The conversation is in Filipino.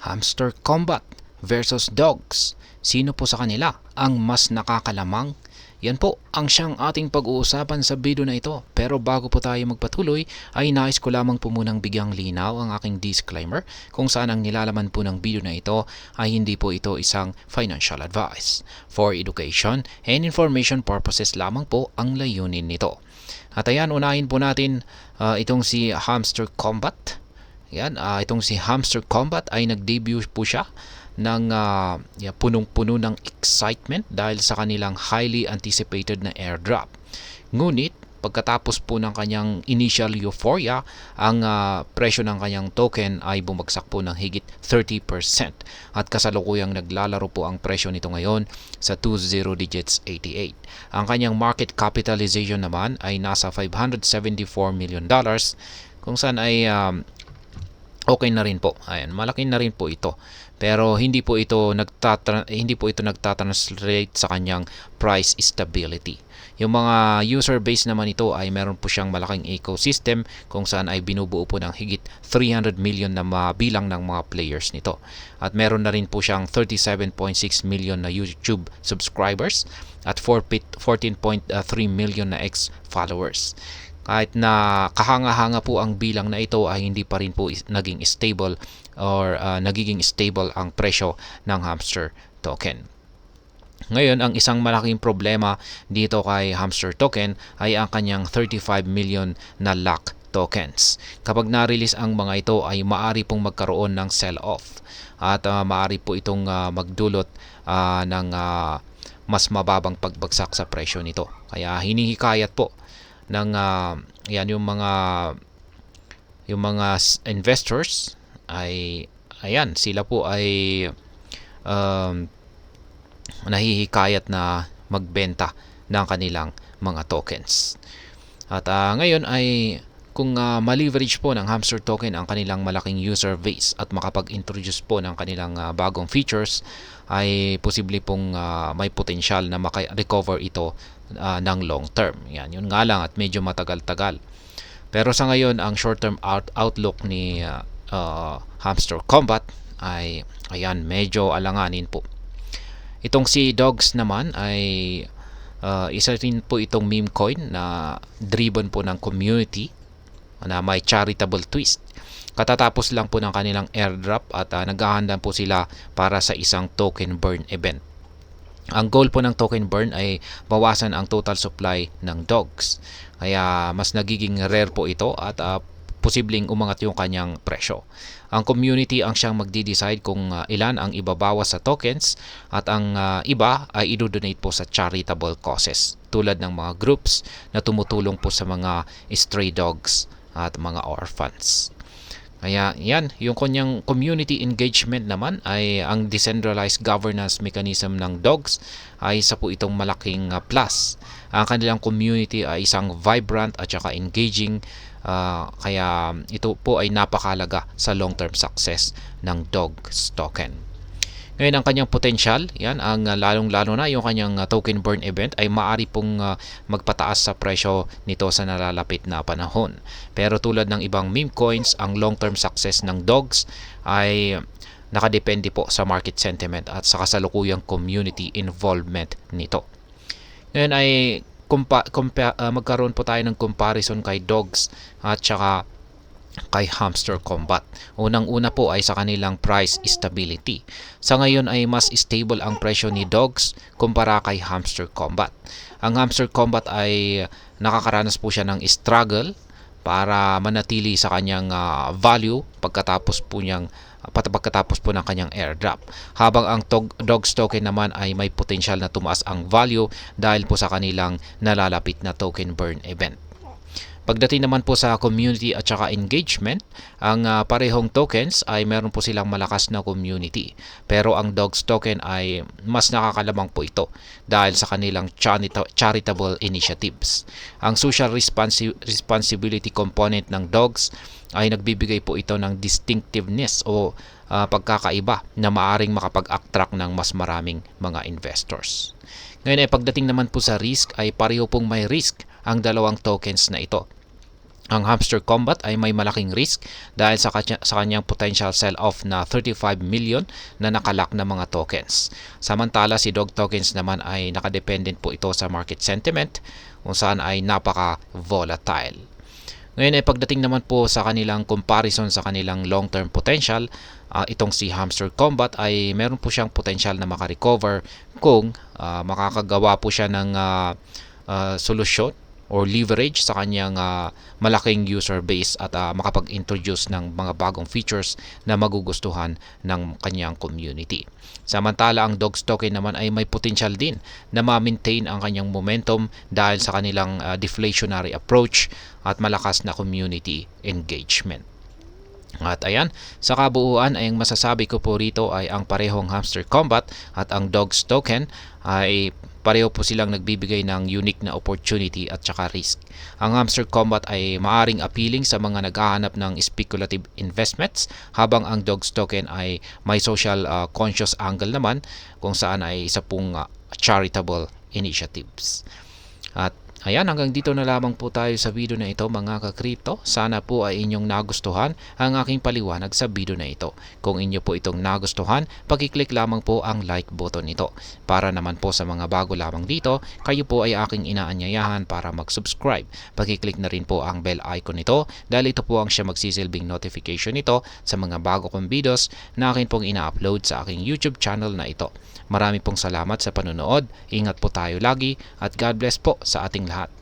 Hamster Combat versus Dogs. Sino po sa kanila ang mas nakakalamang? Yan po ang siyang ating pag-uusapan sa video na ito. Pero bago po tayo magpatuloy ay nais ko lamang po munang bigyang linaw ang aking disclaimer kung saan ang nilalaman po ng video na ito ay hindi po ito isang financial advice. For education and information purposes lamang po ang layunin nito. At ayan, unahin po natin itong si Hamster Combat. Yan, itong si Hamster Combat ay nag-debut po siya ng punong-puno ng excitement dahil sa kanilang highly anticipated na airdrop. Ngunit pagkatapos po ng kanyang initial euphoria, ang presyo ng kanyang token ay bumagsak po ng higit 30% at kasalukuyang naglalaro po ang presyo nito ngayon sa 20 digits 88. Ang kanyang market capitalization naman ay nasa $574 million kung saan ay okay na rin po. Ayan, malaki na rin po ito. Pero hindi po ito nagtatranslate sa kanyang price stability. Yung mga user base naman ito ay meron po siyang malaking ecosystem kung saan ay binubuo po ng higit 300 million na bilang ng mga players nito. At meron na rin po siyang 37.6 million na YouTube subscribers at 14.3 million na X followers. Kahit na kahanga-hanga po ang bilang na ito ay hindi pa rin po naging stable or nagiging stable ang presyo ng Hamster token. Ngayon, ang isang malaking problema dito kay Hamster token ay ang kanyang 35 million na lock tokens. Kapag na-release ang mga ito ay maari pong magkaroon ng sell-off at maari po itong magdulot ng mas mababang pagbagsak sa presyo nito. Kaya hinihikayat po ng yan yung mga investors ay ayan, sila po ay nahihikayat na magbenta ng kanilang mga tokens. At ngayon ay kung ma-leverage po ng Hamster token ang kanilang malaking user base at makapag-introduce po ng kanilang bagong features, ay posible pong may potensyal na maka-recover ito ng long term. Yan, yun nga lang at medyo matagal-tagal. Pero sa ngayon, ang short-term outlook ni Hamster Combat ay ayan, medyo alanganin po. Itong si Dogs naman ay isa rin po itong meme coin na driven po ng community na may charitable twist. Katatapos lang po ng kanilang airdrop at naghahanda po sila para sa isang token burn event. Ang goal po ng token burn ay bawasan ang total supply ng dogs. Kaya mas nagiging rare po ito at posibleng umangat yung kanyang presyo. Ang community ang siyang magdi-decide kung ilan ang ibabawas sa tokens at ang iba ay i-donate po sa charitable causes tulad ng mga groups na tumutulong po sa mga stray dogs at mga orphans. Kaya yan, yung kanyang community engagement naman ay ang decentralized governance mechanism ng Dogs ay isa po itong malaking plus. Ang kanilang community ay isang vibrant at saka engaging, kaya ito po ay napakalaga sa long-term success ng Dogs token. Ngayon, ang kanyang potential, yan, ang lalong-lalo na yung kanyang token burn event ay maaari pong magpataas sa presyo nito sa nalalapit na panahon. Pero tulad ng ibang meme coins, ang long-term success ng Dogs ay nakadepende po sa market sentiment at sa kasalukuyang community involvement nito. Ngayon ay magkaroon po tayo ng comparison kay Dogs at saka kay Hamster Combat. Unang-una po ay sa kanilang price stability. Sa ngayon ay mas stable ang presyo ni Dogs kumpara kay Hamster Combat. Ang Hamster Combat ay nakakaranas po siya ng struggle para manatili sa kanyang value pagkatapos po ng kanyang airdrop. Habang ang Dogs token naman ay may potensyal na tumaas ang value dahil po sa kanilang nalalapit na token burn event. Pagdating naman po sa community at saka engagement, ang parehong tokens ay meron po silang malakas na community. Pero ang Dogs token ay mas nakakalamang po ito dahil sa kanilang charitable initiatives. Ang social responsibility component ng Dogs ay nagbibigay po ito ng distinctiveness o pagkakaiba na maaring makapag-attract ng mas maraming mga investors. Ngayon ay pagdating naman po sa risk ay pareho pong may risk ang dalawang tokens na ito. Ang Hamster Combat ay may malaking risk dahil sa kanyang potential sell-off na 35 million na nakalock na mga tokens. Samantala si Dog Tokens naman ay nakadependent po ito sa market sentiment kung saan ay napaka-volatile. Ngayon ay pagdating naman po sa kanilang comparison sa kanilang long-term potential, itong si Hamster Combat ay meron po siyang potential na makarecover kung makakagawa po siya ng solusyon or leverage sa kanyang malaking user base at makapag-introduce ng mga bagong features na magugustuhan ng kanyang community. Samantala ang Dogs Token naman ay may potential din na ma-maintain ang kanyang momentum dahil sa kanilang deflationary approach at malakas na community engagement. At ayan, sa kabuuan ay ang masasabi ko po rito ay ang parehong Hamster Combat at ang Dogs Token ay pareho po silang nagbibigay ng unique na opportunity at saka risk. Ang Hamster Combat ay maaring appealing sa mga naghahanap ng speculative investments, habang ang Dogs Token ay may social conscious angle naman kung saan ay isa pong charitable initiatives. At ayan, hanggang dito na lamang po tayo sa video na ito mga ka-crypto. Sana po ay inyong nagustuhan ang aking paliwanag sa video na ito. Kung inyo po itong nagustuhan, pag-click lamang po ang like button nito. Para naman po sa mga bago lamang dito, kayo po ay aking inaanyayahan para mag-subscribe. Pag-click na rin po ang bell icon nito dahil ito po ang siya magsisilbing notification nito sa mga bago kong videos na akin pong ina-upload sa aking YouTube channel na ito. Marami pong salamat sa panonood. Ingat po tayo lagi at God bless po sa ating lahat.